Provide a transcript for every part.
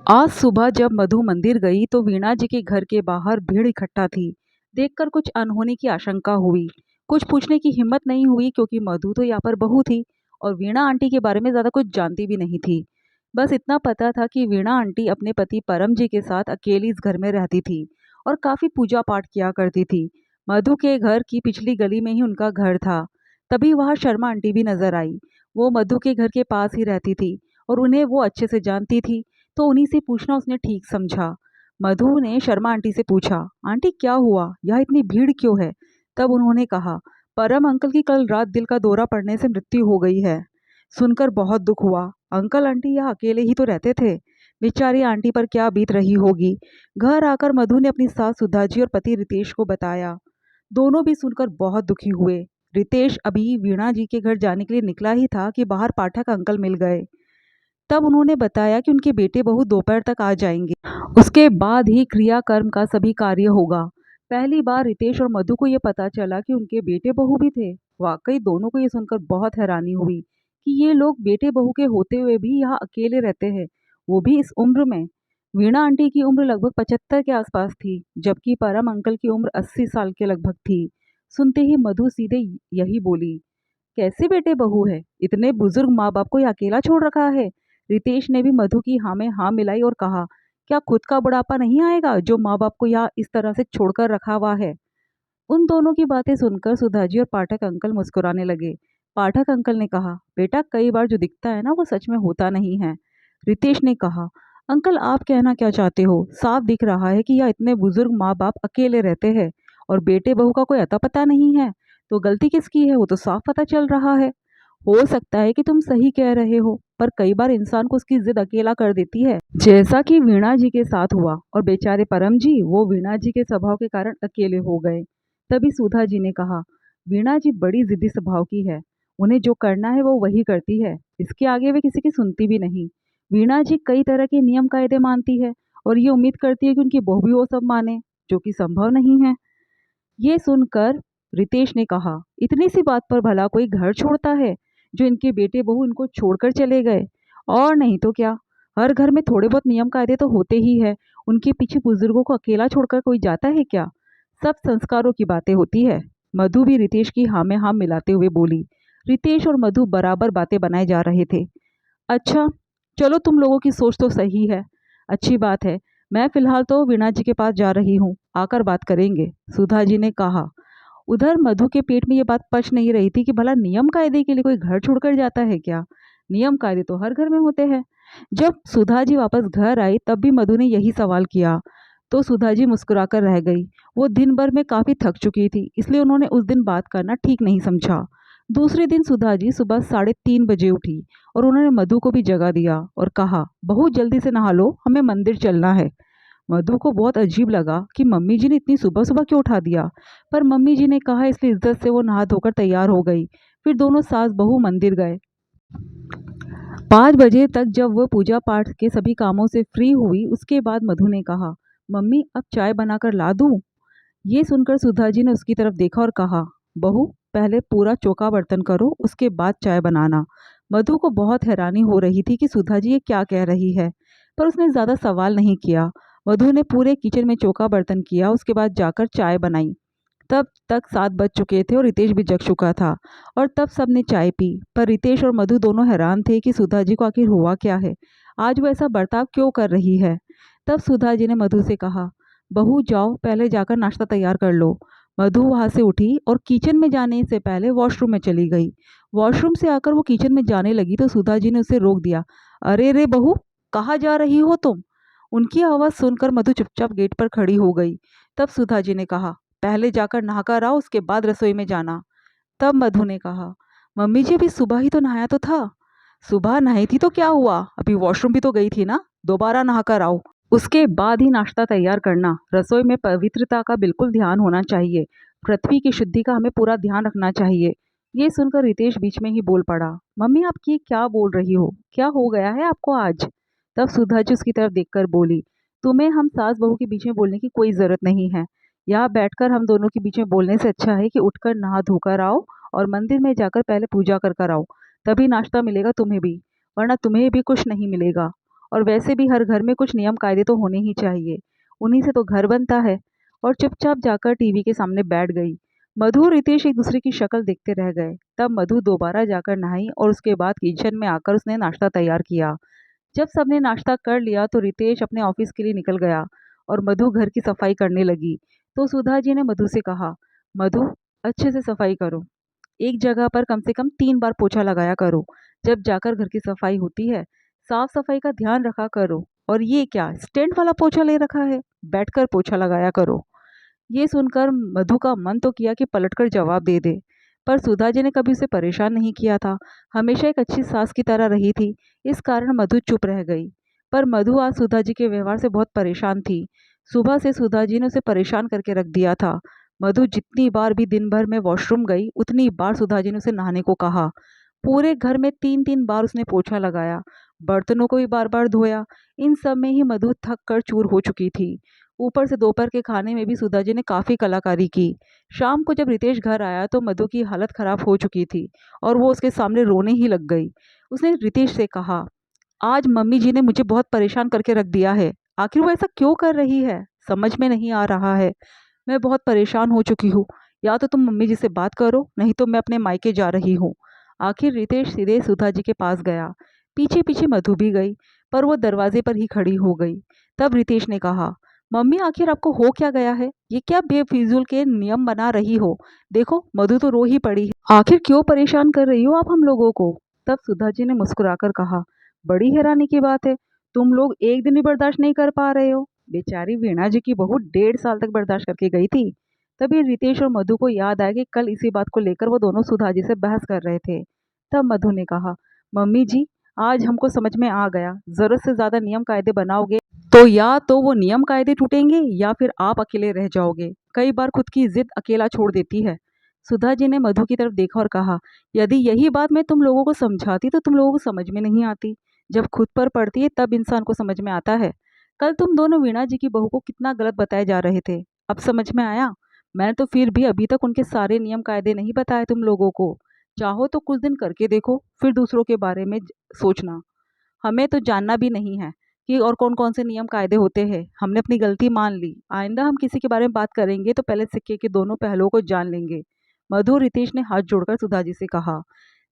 आज सुबह जब मधु मंदिर गई तो वीणा जी के घर के बाहर भीड़ इकट्ठा थी। देखकर कुछ अनहोनी की आशंका हुई। कुछ पूछने की हिम्मत नहीं हुई क्योंकि मधु तो यहाँ पर बहू थी और वीणा आंटी के बारे में ज्यादा कुछ जानती भी नहीं थी। बस इतना पता था कि वीणा आंटी अपने पति परम जी के साथ अकेली इस घर में रहती थी और काफी पूजा पाठ किया करती थी। मधु के घर की पिछली गली में ही उनका घर था। तभी वहां शर्मा आंटी भी नजर आई। वो मधु के घर के पास ही रहती थी और उन्हें वो अच्छे से जानती थी, तो उन्हीं से पूछना उसने ठीक समझा। मधु ने शर्मा आंटी से पूछा, आंटी क्या हुआ, यहाँ इतनी भीड़ क्यों है? तब उन्होंने कहा, परम अंकल की कल रात दिल का दौरा पड़ने से मृत्यु हो गई है। सुनकर बहुत दुख हुआ। अंकल आंटी यहाँ अकेले ही तो रहते थे। बेचारी आंटी पर क्या बीत रही होगी। घर आकर मधु ने अपनी सास सुधा जी और पति रितेश को बताया। दोनों भी सुनकर बहुत दुखी हुए। रितेश अभी वीणा जी के घर जाने के लिए निकला ही था कि बाहर पाठक अंकल मिल गए। तब उन्होंने बताया कि उनके बेटे बहू दोपहर तक आ जाएंगे। उसके बाद ही क्रियाकर्म का सभी कार्य होगा। पहली बार रितेश और मधु को यह पता चला कि उनके बेटे बहू भी थे। वाकई दोनों को ये सुनकर बहुत हैरानी हुई कि ये लोग बेटे बहू के होते हुए भी यहाँ अकेले रहते हैं, वो भी इस उम्र में। वीणा आंटी की उम्र लगभग 75 के आसपास थी, जबकि परम अंकल की उम्र 80 साल के लगभग थी। सुनते ही मधु सीधे यही बोली, कैसे बेटे बहू है, इतने बुजुर्ग माँ बाप को ये अकेला छोड़ रखा है? रितेश ने भी मधु की हाँ में हाँ मिलाई और कहा, क्या खुद का बुढ़ापा नहीं आएगा जो माँ बाप को यहाँ इस तरह से छोड़कर रखा हुआ है? उन दोनों की बातें सुनकर सुधाजी और पाठक अंकल मुस्कुराने लगे। पाठक अंकल ने कहा, बेटा कई बार जो दिखता है ना वो सच में होता नहीं है। रितेश ने कहा, अंकल आप कहना क्या चाहते हो? साफ दिख रहा है कि यह इतने बुजुर्ग माँ बाप अकेले रहते हैं और बेटे बहू का कोई अता पता नहीं है। तो गलती किसकी है वो तो साफ पता चल रहा है। हो सकता है कि तुम सही कह रहे हो, पर कई बार इंसान को उसकी जिद अकेला कर देती है, जैसा कि वीणा जी के साथ हुआ। और बेचारे परम जी वो वीणा जी के स्वभाव के कारण अकेले हो गए। तभी सुधा जी ने कहा, वीणा जी बड़ी जिद्दी स्वभाव की है। उन्हें जो करना है वो वही करती है, इसके आगे वे किसी की सुनती भी नहीं। वीणा जी कई तरह के नियम कायदे मानती है और ये उम्मीद करती है कि उनकी बहू भी वो सब माने, जो कि संभव नहीं है। ये सुनकर रितेश ने कहा, इतनी सी बात पर भला कोई घर छोड़ता है? जो इनके बेटे बहू इनको छोड़कर चले गए। और नहीं तो क्या, हर घर में थोड़े बहुत नियम कायदे तो होते ही है। उनके पीछे बुजुर्गों को अकेला छोड़कर कोई जाता है क्या? सब संस्कारों की बातें होती है। मधु भी रितेश की हाँ में हाँ मिलाते हुए बोली। रितेश और मधु बराबर बातें बनाए जा रहे थे। अच्छा, चलो तुम लोगों की सोच तो सही है, अच्छी बात है। मैं फिलहाल तो वीणा जी के पास जा रही हूँ, आकर बात करेंगे, सुधा जी ने कहा। उधर मधु के पेट में ये बात पच नहीं रही थी कि भला नियम कायदे के लिए कोई घर छोड़कर जाता है क्या? नियम कायदे तो हर घर में होते हैं। जब सुधा जी वापस घर आई तब भी मधु ने यही सवाल किया, तो सुधा जी मुस्कुराकर रह गई। वो दिन भर में काफी थक चुकी थी, इसलिए उन्होंने उस दिन बात करना ठीक नहीं समझा। दूसरे दिन सुधा जी सुबह 3:30 बजे उठी और उन्होंने मधु को भी जगा दिया और कहा, बहू जल्दी से नहा लो, हमें मंदिर चलना है। मधु को बहुत अजीब लगा कि मम्मी जी ने इतनी सुबह सुबह क्यों उठा दिया, पर मम्मी जी ने कहा इसलिए इज्जत से वो नहा धोकर तैयार हो गई। फिर दोनों सास बहू मंदिर गए। 5 बजे तक जब वह पूजा पाठ के सभी कामों से फ्री हुई, उसके बाद मधु ने कहा, मम्मी अब चाय बनाकर ला दूं? ये सुनकर सुधा जी ने उसकी तरफ देखा और कहा, बहू पहले पूरा चौका बर्तन करो, उसके बाद चाय बनाना। मधु को बहुत हैरानी हो रही थी कि सुधा जी ये क्या कह रही है, पर उसने ज़्यादा सवाल नहीं किया। मधु ने पूरे किचन में चौका बर्तन किया, उसके बाद जाकर चाय बनाई। तब तक 7 बज चुके थे और रितेश भी जग चुका था और तब सबने चाय पी। पर रितेश और मधु दोनों हैरान थे कि सुधा जी को आखिर हुआ क्या है, आज वो ऐसा बर्ताव क्यों कर रही है। तब सुधा जी ने मधु से कहा, बहू जाओ पहले जाकर नाश्ता तैयार कर लो। मधु वहां से उठी और किचन में जाने से पहले वॉशरूम में चली गई। वॉशरूम से आकर वो किचन में जाने लगी तो सुधा जी ने उसे रोक दिया। अरे रे बहू, कहाँ जा रही हो तुम? उनकी आवाज़ सुनकर मधु चुपचाप गेट पर खड़ी हो गई। तब सुधा जी ने कहा, पहले जाकर नहाकर आओ, उसके बाद रसोई में जाना। तब मधु ने कहा, मम्मी जी अभी सुबह ही तो नहाया तो था। सुबह नहाई थी तो क्या हुआ, अभी वॉशरूम भी तो गई थी ना, दोबारा नहाकर आओ, उसके बाद ही नाश्ता तैयार करना। रसोई में पवित्रता का बिल्कुल ध्यान होना चाहिए, पृथ्वी की शुद्धि का हमें पूरा ध्यान रखना चाहिए। ये सुनकर रितेश बीच में ही बोल पड़ा, मम्मी आप ये क्या बोल रही हो, क्या हो गया है आपको आज? तब सुधा जी उसकी तरफ देखकर बोली, तुम्हें हम सास बहू के बीच में बोलने की कोई जरूरत नहीं है। यहाँ बैठकर हम दोनों के बीच में बोलने से अच्छा है कि उठकर नहा धोकर आओ और मंदिर में जाकर पहले पूजा कर कर आओ, तभी नाश्ता मिलेगा तुम्हें भी, वरना तुम्हें भी कुछ नहीं मिलेगा। और वैसे भी हर घर में कुछ नियम कायदे तो होने ही चाहिए, उन्हीं से तो घर बनता है। और चुपचाप जाकर टीवी के सामने बैठ गई। मधु और रितेश एक दूसरे की शक्ल देखते रह गए। तब मधु दोबारा जाकर नहाई और उसके बाद किचन में आकर उसने नाश्ता तैयार किया। जब सबने नाश्ता कर लिया तो रितेश अपने ऑफिस के लिए निकल गया और मधु घर की सफाई करने लगी। तो सुधा जी ने मधु से कहा, मधु, अच्छे से सफाई करो। एक जगह पर कम से कम 3 बार पोछा लगाया करो। जब जाकर घर की सफाई होती है, साफ सफाई का ध्यान रखा करो। और ये क्या स्टैंड वाला पोछा ले रखा है? बैठकर पोछा लगाया करो। ये सुनकर मधु का मन तो किया कि पलटकर जवाब दे दे, पर सुधा जी ने कभी उसे परेशान नहीं किया था। हमेशा एक अच्छी सास की तरह रही थी। इस कारण मधु चुप रह गई। पर मधु आज सुधा जी के व्यवहार से बहुत परेशान थी। सुबह से सुधा जी ने उसे परेशान करके रख दिया था। मधु जितनी बार भी दिन भर में वॉशरूम गई, उतनी बार सुधा जी ने उसे नहाने को कहा। पूरे घर में 3-3 बार उसने पोछा लगाया, बर्तनों को भी बार बार धोया। इन सब में ही मधु थक कर चूर हो चुकी थी। ऊपर से दोपहर के खाने में भी सुधा जी ने काफ़ी कलाकारी की। शाम को जब रितेश घर आया तो मधु की हालत खराब हो चुकी थी और वो उसके सामने रोने ही लग गई। उसने रितेश से कहा, आज मम्मी जी ने मुझे बहुत परेशान करके रख दिया है। आखिर वो ऐसा क्यों कर रही है? समझ में नहीं आ रहा है। मैं बहुत परेशान हो चुकी हूँ। या तो तुम मम्मी जी से बात करो, नहीं तो मैं अपने मायके जा रही हूँ। आखिर रितेश सीधे सुधा जी के पास गया। पीछे पीछे मधु भी गई, पर वो दरवाजे पर ही खड़ी हो गई। तब रितेश ने कहा, मम्मी, आखिर आपको हो क्या गया है? ये क्या बेफिजूल के नियम बना रही हो? देखो, मधु तो रो ही पड़ी है। आखिर क्यों परेशान कर रही हो आप हम लोगों को? तब सुधा जी ने मुस्कुराकर कहा, बड़ी हैरानी की बात है, तुम लोग एक दिन भी बर्दाश्त नहीं कर पा रहे हो। बेचारी वीणा जी की बहू 1.5 साल तक बर्दाश्त करके गई थी। तभी रितेश और मधु को याद आया कि कल इसी बात को लेकर वो दोनों सुधा जी से बहस कर रहे थे। तब मधु ने कहा, मम्मी जी, आज हमको समझ में आ गया, जरूरत से ज्यादा नियम कायदे बनाओगे तो या तो वो नियम कायदे टूटेंगे या फिर आप अकेले रह जाओगे। कई बार खुद की जिद अकेला छोड़ देती है। सुधा जी ने मधु की तरफ देखा और कहा, यदि यही बात मैं तुम लोगों को समझाती तो तुम लोगों को समझ में नहीं आती। जब खुद पर पड़ती है तब इंसान को समझ में आता है। कल तुम दोनों वीणा जी की बहू को कितना गलत बताए जा रहे थे, अब समझ में आया? मैंने तो फिर भी अभी तक उनके सारे नियम कायदे नहीं बताए तुम लोगों को। चाहो तो कुछ दिन करके देखो, फिर दूसरों के बारे में सोचना। हमें तो जानना भी नहीं है कि और कौन कौन से नियम कायदे होते हैं। हमने अपनी गलती मान ली। आइंदा हम किसी के बारे में बात करेंगे तो पहले सिक्के के दोनों पहलुओं को जान लेंगे। मधु और रितेश ने हाथ जोड़कर सुधा जी से कहा,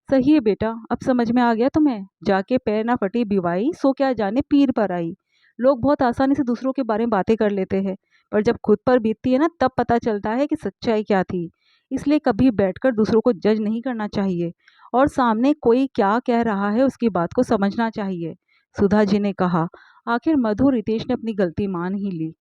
सही है बेटा, अब समझ में आ गया तुम्हें। जाके पैर ना फटी बिवाई, सो क्या जाने पीर पर आई। लोग बहुत आसानी से दूसरों के बारे में बातें कर लेते हैं, पर जब खुद पर बीतती है ना, तब पता चलता है कि सच्चाई क्या थी। इसलिए कभी बैठकर दूसरों को जज नहीं करना चाहिए और सामने कोई क्या कह रहा है उसकी बात को समझना चाहिए। सुधा जी ने कहा। आखिर मधु और रितेश ने अपनी गलती मान ही ली।